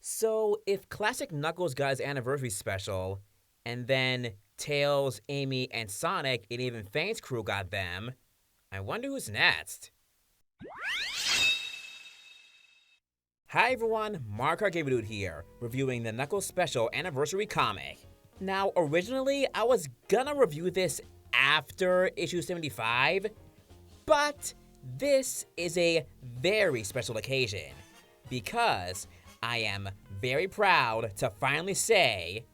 So, if Classic Knuckles got his anniversary special, and then Tails, Amy, and Sonic, and even Fane's crew got them, I wonder who's next. Hi everyone, Mark Argavidude here, reviewing the Knuckles Special Anniversary comic. Now, originally, I was gonna review this after issue 75, but this is a very special occasion, because I am very proud to finally say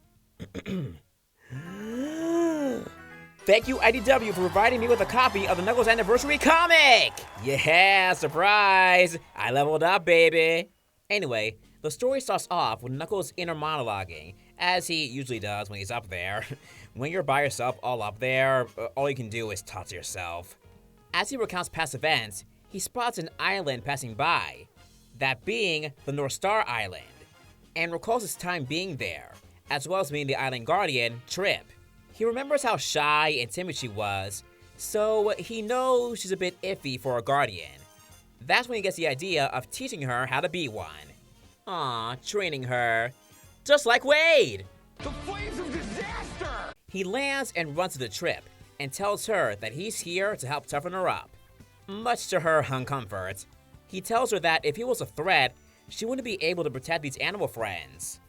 thank you, IDW, for providing me with a copy of the Knuckles Anniversary comic! Yeah, surprise! I leveled up, baby! Anyway, the story starts off with Knuckles inner monologuing, as he usually does when he's up there. When you're by yourself all up there, all you can do is talk to yourself. As he recounts past events, he spots an island passing by, that being the NorthStar Island, and recalls his time being there, as well as meeting the island guardian, Trip. He remembers how shy and timid she was, so he knows she's a bit iffy for a guardian. That's when he gets the idea of teaching her how to be one. Aw, training her. Just like Wade! The flames of disaster! He lands and runs to the Trip, and tells her that he's here to help toughen her up. Much to her uncomfort, he tells her that if he was a threat, she wouldn't be able to protect these animal friends.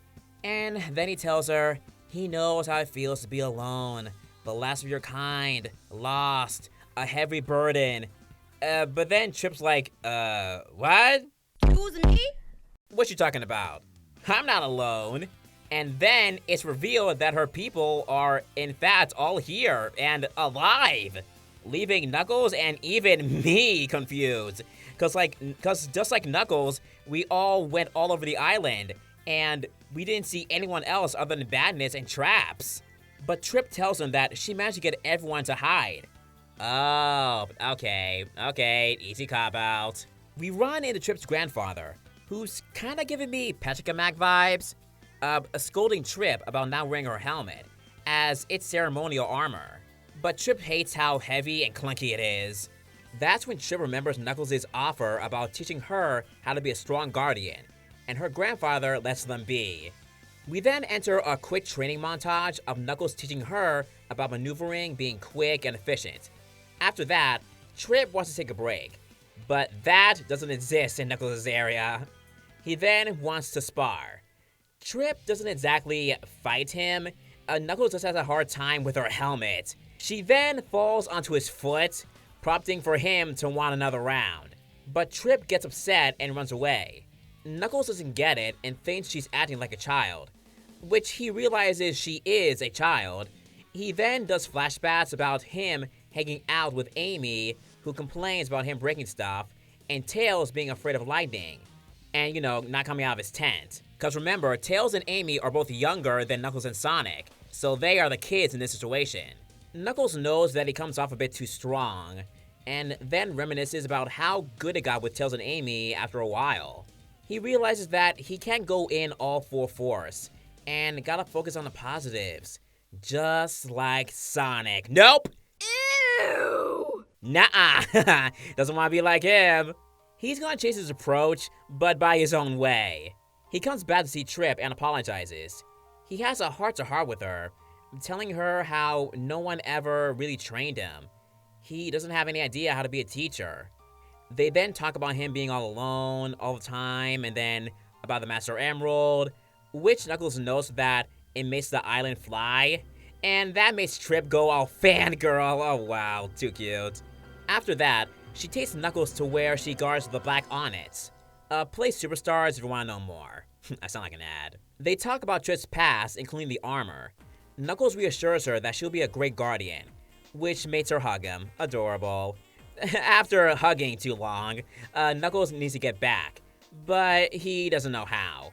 And then he tells her he knows how it feels to be alone, the last of your kind, lost, a heavy burden. But then Trip's like, what? Who's me? What you talking about? I'm not alone. And then it's revealed that her people are, in fact, all here and alive, leaving Knuckles and even me confused. Cause just like Knuckles, we all went all over the island, and we didn't see anyone else other than Badness and Traps. But Trip tells him that she managed to get everyone to hide. Oh, okay, easy cop-out. We run into Trip's grandfather, who's kinda giving me Patrick and Mac vibes, scolding Trip about not wearing her helmet, as it's ceremonial armor. But Trip hates how heavy and clunky it is. That's when Trip remembers Knuckles' offer about teaching her how to be a strong guardian, and her grandfather lets them be. We then enter a quick training montage of Knuckles teaching her about maneuvering, being quick and efficient. After that, Trip wants to take a break, but that doesn't exist in Knuckles' area. He then wants to spar. Trip doesn't exactly fight him. Knuckles just has a hard time with her helmet. She then falls onto his foot, prompting for him to want another round. But Trip gets upset and runs away. Knuckles doesn't get it and thinks she's acting like a child, which he realizes she is a child. He then does flashbacks about him hanging out with Amy, who complains about him breaking stuff, and Tails being afraid of lightning, and not coming out of his tent. Cause remember, Tails and Amy are both younger than Knuckles and Sonic, so they are the kids in this situation. Knuckles knows that he comes off a bit too strong, and then reminisces about how good it got with Tails and Amy after a while. He realizes that he can't go in all full force, and gotta focus on the positives. Just like Sonic. Nope! Ew! Nuh-uh! Doesn't want to be like him. He's gonna chase his approach, but by his own way. He comes back to see Trip and apologizes. He has a heart-to-heart with her, telling her how no one ever really trained him. He doesn't have any idea how to be a teacher. They then talk about him being all alone all the time, and then about the Master Emerald, which Knuckles knows that it makes the island fly, and that makes Trip go all fangirl. Oh wow, too cute. After that, she takes Knuckles to where she guards the Black Onyx. Play Superstars if you want to know more. I sound like an ad. They talk about Trip's past, including the armor. Knuckles reassures her that she'll be a great guardian, which makes her hug him. Adorable. After hugging too long, Knuckles needs to get back, but he doesn't know how.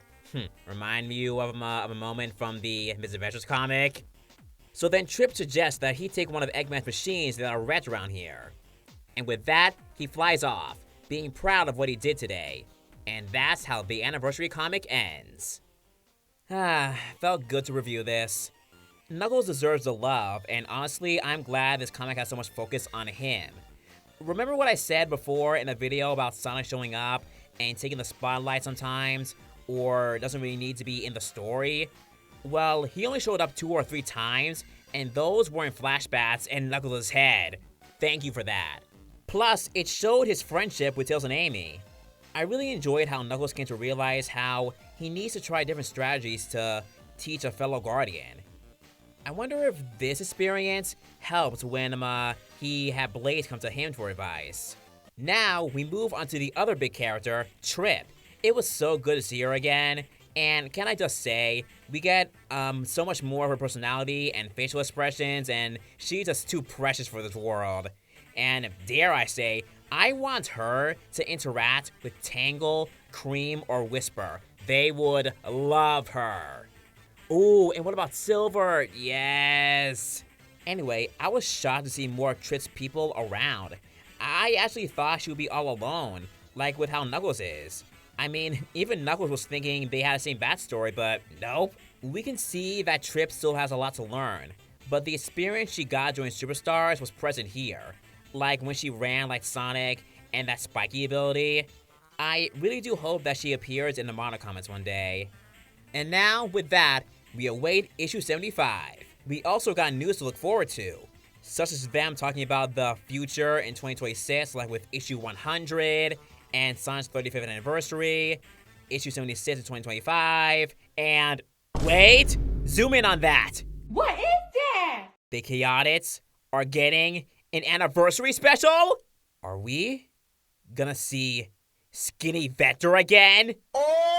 Remind you of a moment from the Misadventures comic? So then Trip suggests that he take one of Eggman's machines that are wrecked around here. And with that, he flies off, being proud of what he did today. And that's how the anniversary comic ends. Felt good to review this. Knuckles deserves the love, and honestly, I'm glad this comic has so much focus on him. Remember what I said before in a video about Sonic showing up and taking the spotlight sometimes? or doesn't really need to be in the story, well, he only showed up 2 or 3 times, and those were in flashbacks and Knuckles' head. Thank you for that. Plus, it showed his friendship with Tails and Amy. I really enjoyed how Knuckles came to realize how he needs to try different strategies to teach a fellow Guardian. I wonder if this experience helped when he had Blaze come to him for advice. Now, we move on to the other big character, Trip. It was so good to see her again, and can I just say, we get so much more of her personality and facial expressions, and she's just too precious for this world. And dare I say, I want her to interact with Tangle, Cream, or Whisper. They would love her. Ooh, and what about Silver? Yes! Anyway, I was shocked to see more of Trip's people around. I actually thought she would be all alone, like with how Knuckles is. I mean, even Knuckles was thinking they had the same backstory, but nope. We can see that Trip still has a lot to learn, but the experience she got during Superstars was present here. Like when she ran like Sonic and that spiky ability. I really do hope that she appears in the monocomics one day. And now, with that, we await issue 75. We also got news to look forward to, such as them talking about the future in 2026, like with issue 100, and Sonic's 35th anniversary, issue 76 in 2025, and wait! Zoom in on that! What is that? The Chaotix are getting an anniversary special? Are we gonna see Skinny Vector again? Oh